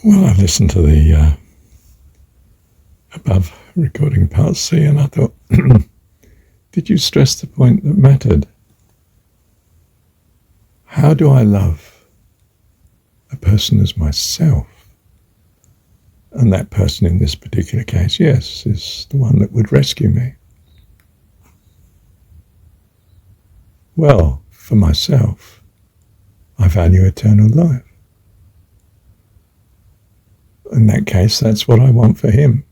Well, I listened to the above recording part C, and I thought, did you stress the point that mattered? How do I love a person as myself? And that person in this particular case, yes, is the one that would rescue me. Well, for myself, I value eternal life. In that case, that's what I want for him.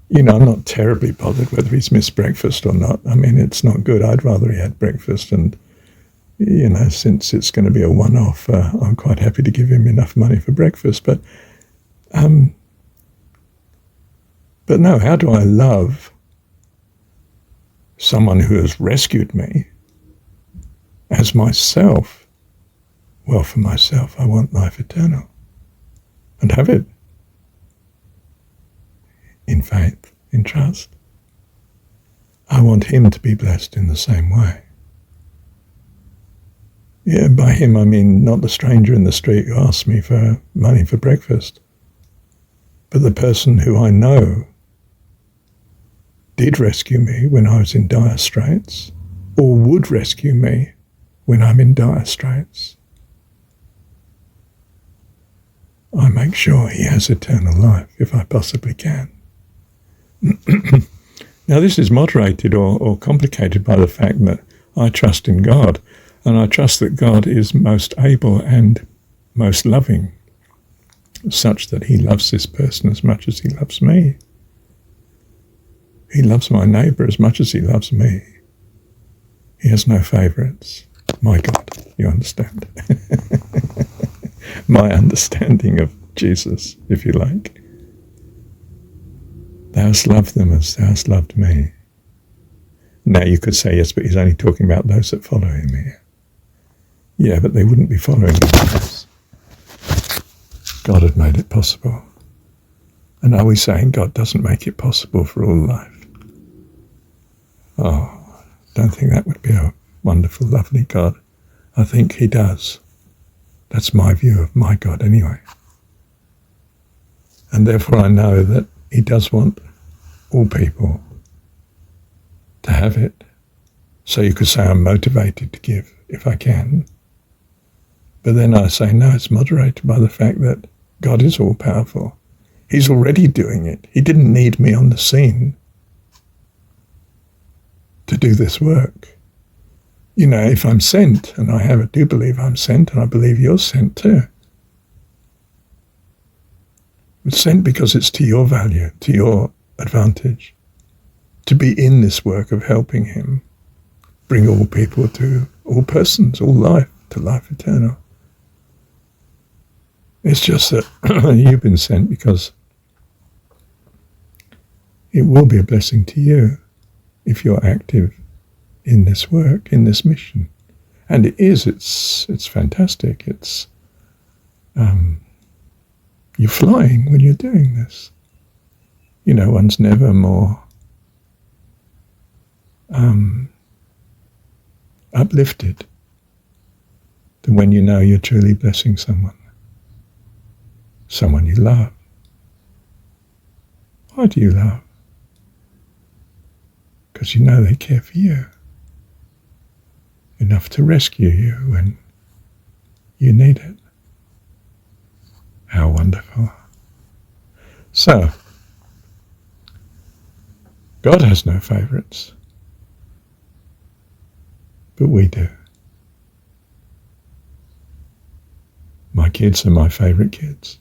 You know, I'm not terribly bothered whether he's missed breakfast or not. I mean, it's not good. I'd rather he had breakfast, and, you know, since it's going to be a one-off, I'm quite happy to give him enough money for breakfast. But no, how do I love someone who has rescued me as myself? Well, for myself, I want life eternal and have it in faith, in trust. I want him to be blessed in the same way. Yeah, by him I mean not the stranger in the street who asks me for money for breakfast, but the person who I know did rescue me when I was in dire straits, or would rescue me when I'm in dire straits. I make sure he has eternal life if I possibly can. Now, this is moderated or complicated by the fact that I trust in God, and I trust that God is most able and most loving, such that he loves this person as much as he loves me. He loves my neighbour as much as he loves me. He has no favourites. My God, you understand? My understanding of Jesus, if you like. Thou hast loved them as thou hast loved me. Now you could say, yes, but he's only talking about those that follow him here. Yeah, but they wouldn't be following him unless God had made it possible. And are we saying God doesn't make it possible for all life? Oh, don't think that would be a wonderful, lovely God. I think he does. That's my view of my God anyway. And therefore I know that he does want all people to have it. So you could say I'm motivated to give if I can. But then I say, no, it's moderated by the fact that God is all-powerful. He's already doing it. He didn't need me on the scene to do this work. You know, if I'm sent, and I do believe I'm sent, and I believe you're sent too. It's sent because it's to your value, to your advantage, to be in this work of helping him bring all people to, all persons, all life, to life eternal. It's just that you've been sent because it will be a blessing to you if you're active in this work, in this mission. And it is, it's fantastic. It's, you're flying when you're doing this. You know, one's never more uplifted than when you know you're truly blessing someone you love. Why do you love? Because you know they care for you enough to rescue you when you need it. How wonderful. So, God has no favourites, but we do. My kids are my favourite kids.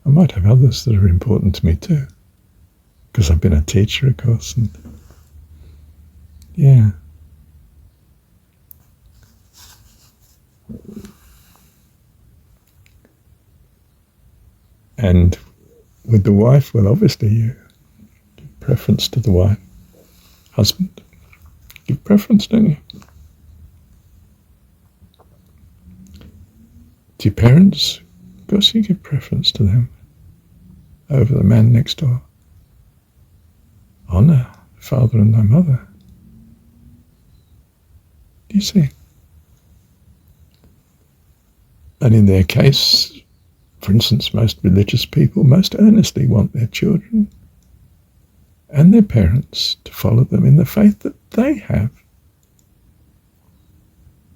I might have others that are important to me too, because I've been a teacher, of course, and yeah. And with the wife, well, obviously you give preference to the wife. Husband, give preference, don't you? To your parents, of course you give preference to them over the man next door. Honour thy father and thy mother. Do you see? And in their case, for instance, most religious people most earnestly want their children and their parents to follow them in the faith that they have,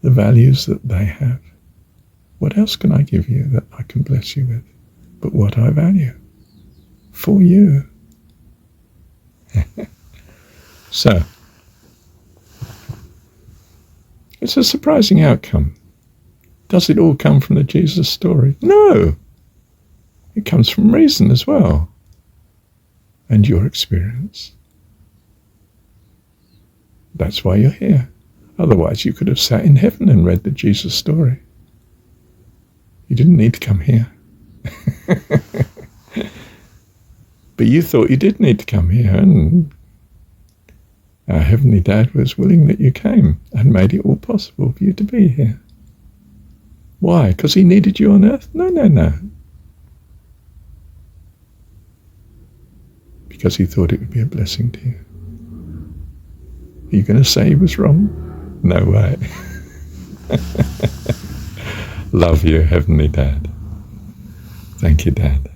the values that they have. What else can I give you that I can bless you with but what I value for you? So, it's a surprising outcome. Does it all come from the Jesus story? No. It comes from reason as well, and your experience. That's why you're here. Otherwise you could have sat in heaven and read the Jesus story. You didn't need to come here. But you thought you did need to come here, and our Heavenly Dad was willing that you came and made it all possible for you to be here. Why? Because he needed you on earth? No, no, no. Because he thought it would be a blessing to you. Are you going to say he was wrong? No way. Love you, Heavenly Dad. Thank you, Dad.